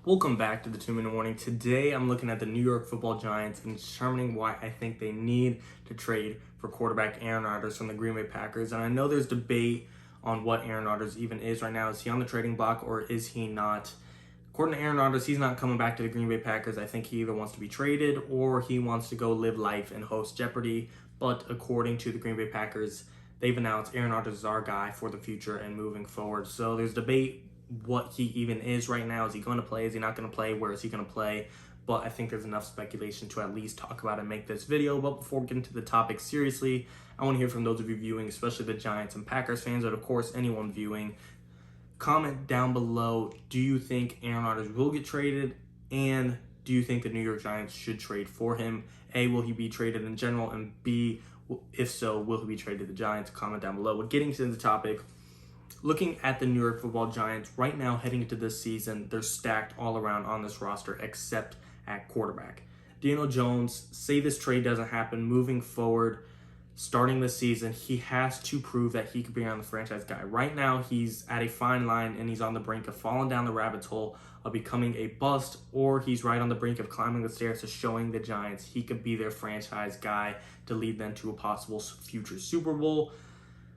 Welcome back to the 2-Minute Warning. Today I'm looking at the New York Football Giants and determining why I think they need to trade for quarterback Aaron Rodgers from the Green Bay Packers. And I know there's debate on what Aaron Rodgers even is right now. Is he on the trading block or is he not? According to Aaron Rodgers, he's not coming back to the Green Bay Packers. I think he either wants to be traded or he wants to go live life and host Jeopardy. But according to the Green Bay Packers, they've announced Aaron Rodgers is our guy for the future and moving forward. So there's debate what he even is right now. Is he going to play? Is he not going to play? Where is he going to play? But I think there's enough speculation to at least talk about and make this video. But before we get into the topic seriously, I want to hear from those of you viewing, especially the Giants and Packers fans, but of course anyone viewing. Comment down below, do you think Aaron Rodgers will get traded? And do you think the New York Giants should trade for him? A, will he be traded in general? And B, if so, will he be traded to the Giants? Comment down below. But getting to the topic, looking at the New York Football Giants right now heading into this season, they're stacked all around on this roster except at quarterback. Daniel Jones, say this trade doesn't happen moving forward, starting this season, he has to prove that he could be on the franchise guy. Right now, he's at a fine line and he's on the brink of falling down the rabbit hole of becoming a bust, or he's right on the brink of climbing the stairs to showing the Giants he could be their franchise guy to lead them to a possible future Super Bowl.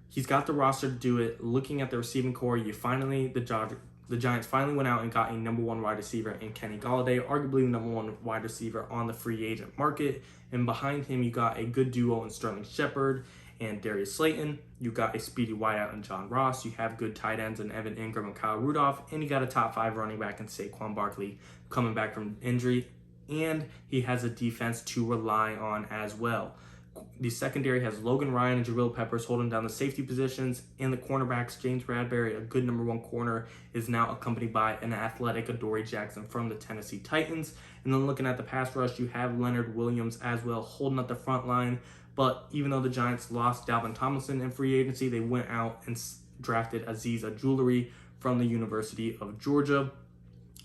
He's got the roster to do it. Looking at the receiving core, the Giants finally went out and got a number one wide receiver in Kenny Golladay, arguably the number one wide receiver on the free agent market. And behind him, you got a good duo in Sterling Shepard and Darius Slayton. You got a speedy wideout in John Ross. You have good tight ends in Evan Ingram and Kyle Rudolph. And you got a top 5 running back in Saquon Barkley coming back from injury. And he has a defense to rely on as well. The secondary has Logan Ryan and Jabril Peppers holding down the safety positions, and the cornerbacks, James Bradbury, a good number one corner, is now accompanied by an athletic Adoree Jackson from the Tennessee Titans. And then looking at the pass rush, you have Leonard Williams as well holding up the front line. But even though the Giants lost Dalvin Tomlinson in free agency, they went out and drafted Azeez Ojulari from the University of Georgia.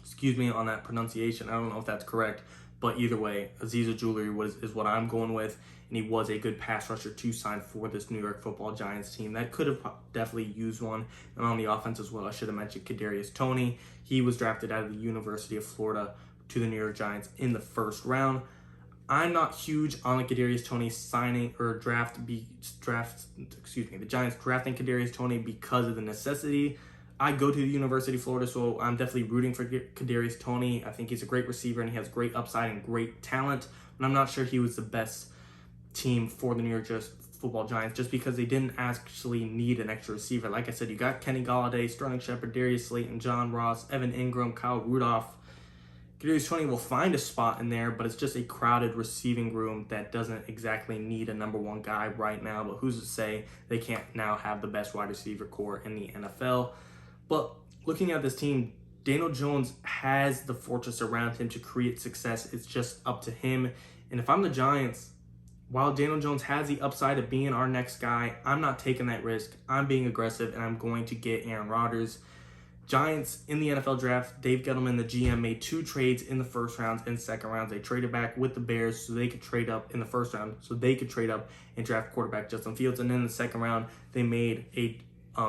Excuse me on that pronunciation. I don't know if that's correct. But either way, Azeez Ojulari is what I'm going with, and he was a good pass rusher to sign for this New York Football Giants team that could have definitely used one. And on the offense as well, I should have mentioned Kadarius Toney. He was drafted out of the University of Florida to the New York Giants in the first round. I'm not huge on the Kadarius Toney signing or the Giants drafting Kadarius Toney because of the necessity. I go to the University of Florida, so I'm definitely rooting for Kadarius Toney. I think he's a great receiver and he has great upside and great talent. But I'm not sure he was the best team for the New York Football Giants just because they didn't actually need an extra receiver. Like I said, you got Kenny Golladay, Sterling Shepard, Darius Slayton, John Ross, Evan Ingram, Kyle Rudolph. Kadarius Toney will find a spot in there, but it's just a crowded receiving room that doesn't exactly need a number one guy right now. But who's to say they can't now have the best wide receiver core in the NFL? But looking at this team, Daniel Jones has the fortress around him to create success. It's just up to him. And if I'm the Giants, while Daniel Jones has the upside of being our next guy, I'm not taking that risk. I'm being aggressive, and I'm going to get Aaron Rodgers. Giants in the NFL draft, Dave Gettleman, the GM, made 2 trades in the first rounds and second rounds. They traded back with the Bears so they could trade up in the first round, so they could trade up and draft quarterback Justin Fields. And then in the second round, they made a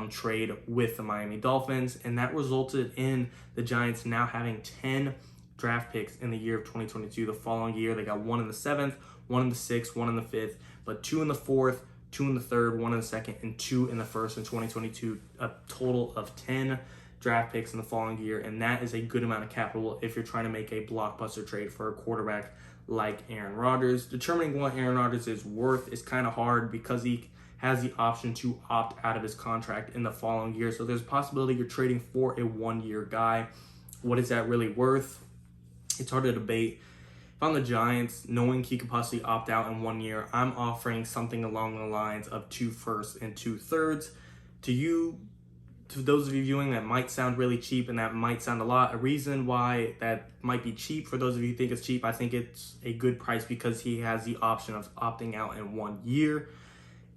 trade with the Miami Dolphins, and that resulted in the Giants now having 10 draft picks in the year of 2022. The following year, they got 1 in the 7th, 1 in the 6th, 1 in the 5th, but 2 in the 4th, 2 in the 3rd, 1 in the 2nd, and 2 in the 1st in 2022. A total of 10 draft picks in the following year, and that is a good amount of capital if you're trying to make a blockbuster trade for a quarterback like Aaron Rodgers. Determining what Aaron Rodgers is worth is kind of hard because he has the option to opt out of his contract in the following year. So there's a possibility you're trading for a 1-year guy. What is that really worth? It's hard to debate. If I'm the Giants, knowing he could possibly opt out in 1 year, I'm offering something along the lines of 2 firsts and 2 thirds. To those of you viewing, that might sound really cheap and that might sound a lot. A reason why that might be cheap, for those of you who think it's cheap, I think it's a good price because he has the option of opting out in 1 year.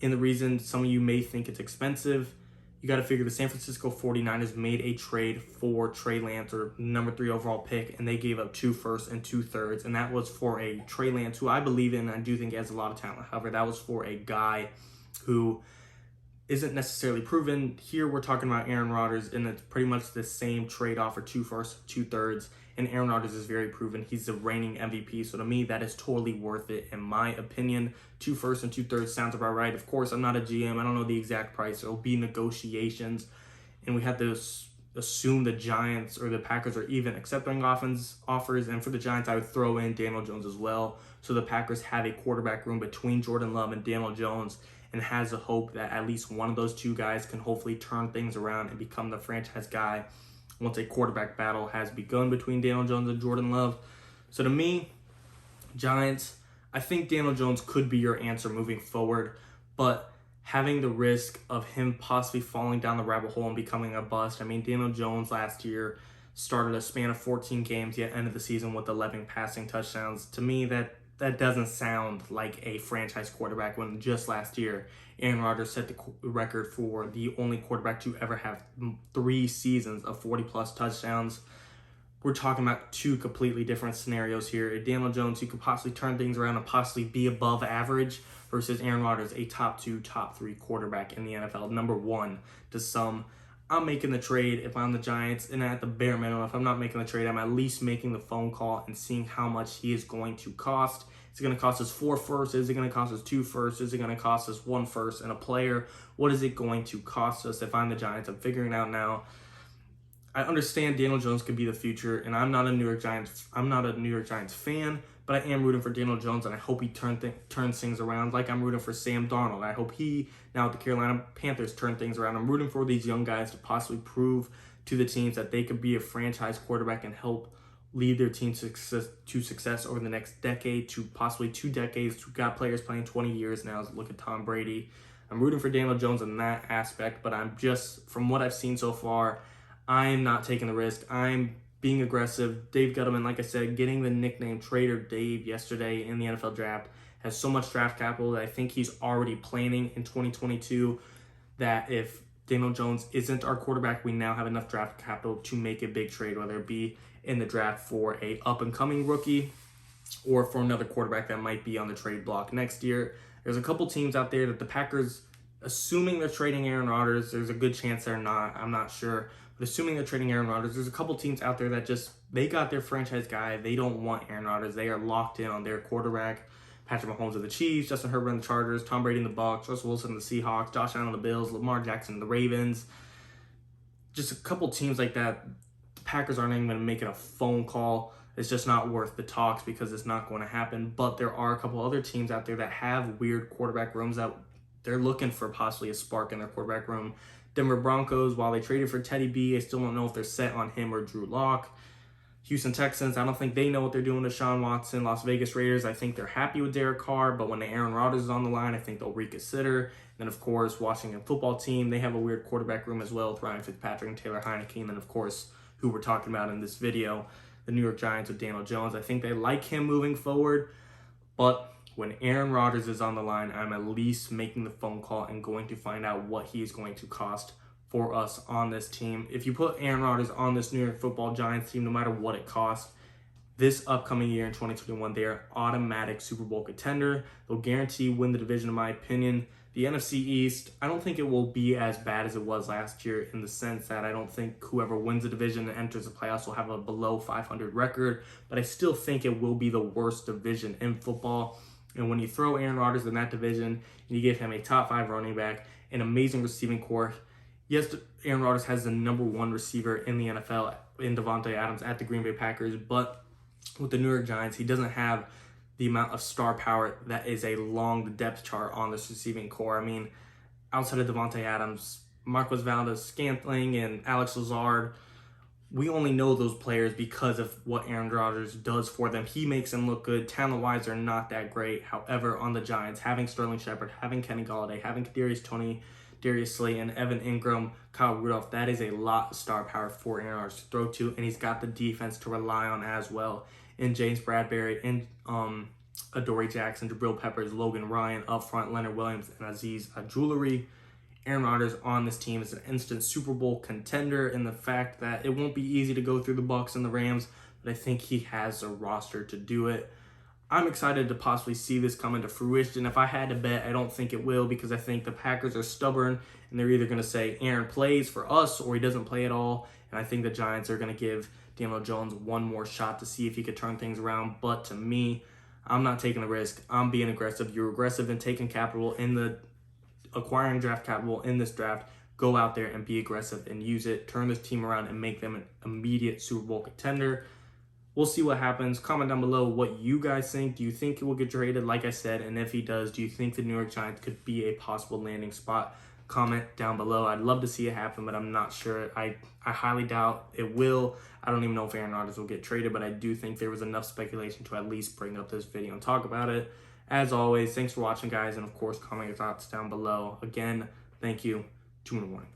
And the reason some of you may think it's expensive, you got to figure the San Francisco 49ers made a trade for Trey Lance, or number 3 overall pick, and they gave up 2 firsts and 2 thirds, and that was for a Trey Lance, who I believe in, and I do think he has a lot of talent. However, that was for a guy who isn't necessarily proven. Here we're talking about Aaron Rodgers, and it's pretty much the same trade-off for 2 firsts, 2/3, and Aaron Rodgers is very proven. He's the reigning MVP, so to me, that is totally worth it, in my opinion. 2 firsts and 2/3 sounds about right. Of course, I'm not a GM. I don't know the exact price. There'll be negotiations, and we have to assume the Giants or the Packers are even accepting offers, and for the Giants, I would throw in Daniel Jones as well. So the Packers have a quarterback room between Jordan Love and Daniel Jones, and has a hope that at least one of those two guys can hopefully turn things around and become the franchise guy once a quarterback battle has begun between Daniel Jones and Jordan Love. So to me, Giants, I think Daniel Jones could be your answer moving forward, but having the risk of him possibly falling down the rabbit hole and becoming a bust. I mean, Daniel Jones last year started a span of 14 games, yet ended the season with 11 passing touchdowns. To me, that doesn't sound like a franchise quarterback, when just last year, Aaron Rodgers set the record for the only quarterback to ever have 3 seasons of 40-plus touchdowns. We're talking about 2 completely different scenarios here. Daniel Jones, who could possibly turn things around and possibly be above average, versus Aaron Rodgers, a top 2, top 3 quarterback in the NFL, number 1 to some. I'm making the trade if I'm the Giants, and at the bare minimum, if I'm not making the trade, I'm at least making the phone call and seeing how much he is going to cost. Is it going to cost us 4 firsts? Is it going to cost us 2 firsts? Is it going to cost us 1 first and a player? What is it going to cost us if I'm the Giants? I'm figuring it out now. I understand Daniel Jones could be the future, and I'm not a New York Giants fan, but I am rooting for Daniel Jones, and I hope he turns things around, like I'm rooting for Sam Darnold. I hope he, now with the Carolina Panthers, turn things around. I'm rooting for these young guys to possibly prove to the teams that they could be a franchise quarterback and help lead their team to success over the next decade to possibly 2 decades. We've got players playing 20 years now. Look at Tom Brady. I'm rooting for Daniel Jones in that aspect, but I'm just, from what I've seen so far, I'm not taking the risk. I'm being aggressive. Dave Gettleman, like I said, getting the nickname Trader Dave yesterday in the NFL draft, has so much draft capital that I think he's already planning in 2022 that if Daniel Jones isn't our quarterback, we now have enough draft capital to make a big trade, whether it be in the draft for a up-and-coming rookie or for another quarterback that might be on the trade block next year. There's a couple teams out there that the Packers, assuming they're trading Aaron Rodgers, there's a good chance they're not, I'm not sure, but assuming they're trading Aaron Rodgers, there's a couple teams out there that just, they got their franchise guy, they don't want Aaron Rodgers, they are locked in on their quarterback. Patrick Mahomes of the Chiefs, Justin Herbert and the Chargers, Tom Brady and the Bucs, Russell Wilson and the Seahawks, Josh Allen and the Bills, Lamar Jackson and the Ravens. Just a couple teams like that. The Packers aren't even going to make it a phone call. It's just not worth the talks because it's not going to happen. But there are a couple other teams out there that have weird quarterback rooms that they're looking for possibly a spark in their quarterback room. Denver Broncos, while they traded for Teddy B, I still don't know if they're set on him or Drew Lock. Houston Texans, I don't think they know what they're doing to Deshaun Watson. Las Vegas Raiders, I think they're happy with Derek Carr, but when the Aaron Rodgers is on the line, I think they'll reconsider. And then, of course, Washington football team, they have a weird quarterback room as well with Ryan Fitzpatrick and Taylor Heineke. And then, of course, who we're talking about in this video, the New York Giants with Daniel Jones. I think they like him moving forward, but when Aaron Rodgers is on the line, I'm at least making the phone call and going to find out what he's going to cost for us on this team. If you put Aaron Rodgers on this New York Football Giants team, no matter what it costs, this upcoming year in 2021, they are automatic Super Bowl contender. They'll guarantee win the division, in my opinion. The NFC East, I don't think it will be as bad as it was last year, in the sense that I don't think whoever wins the division and enters the playoffs will have a below 500 record, but I still think it will be the worst division in football. And when you throw Aaron Rodgers in that division and you give him a top 5 running back, an amazing receiving core, yes, Aaron Rodgers has the number 1 receiver in the NFL in Davante Adams at the Green Bay Packers, but with the New York Giants, he doesn't have the amount of star power that is along the depth chart on this receiving core. I mean, outside of Davante Adams, Marquez Valdes-Scantling and Alex Lazard, we only know those players because of what Aaron Rodgers does for them. He makes them look good. Talent-wise, they're not that great. However, on the Giants, having Sterling Shepard, having Kenny Golladay, having Kadarius Toney, Darius Slay, and Evan Ingram, Kyle Rudolph, that is a lot of star power for Aaron Rodgers to throw to, and he's got the defense to rely on as well. And James Bradbury, and Adoree Jackson, Jabril Peppers, Logan Ryan up front, Leonard Williams, and Azeez Ojulari. Aaron Rodgers on this team is an instant Super Bowl contender in the fact that it won't be easy to go through the Bucs and the Rams, but I think he has a roster to do it. I'm excited to possibly see this come into fruition. If I had to bet, I don't think it will, because I think the Packers are stubborn and they're either going to say Aaron plays for us or he doesn't play at all. And I think the Giants are going to give Daniel Jones one more shot to see if he could turn things around. But to me, I'm not taking the risk. I'm being aggressive. You're aggressive in taking capital in the acquiring draft capital in this draft. Go out there and be aggressive and use it. Turn this team around and make them an immediate Super Bowl contender. We'll see what happens. Comment down below what you guys think. Do you think he will get traded, like I said? And if he does, do you think the New York Giants could be a possible landing spot? Comment down below. I'd love to see it happen, but I'm not sure. I highly doubt it will. I don't even know if Aaron Rodgers will get traded, but I do think there was enough speculation to at least bring up this video and talk about it. As always, thanks for watching, guys, and of course, comment your thoughts down below. Again, thank you. 2-1 warning.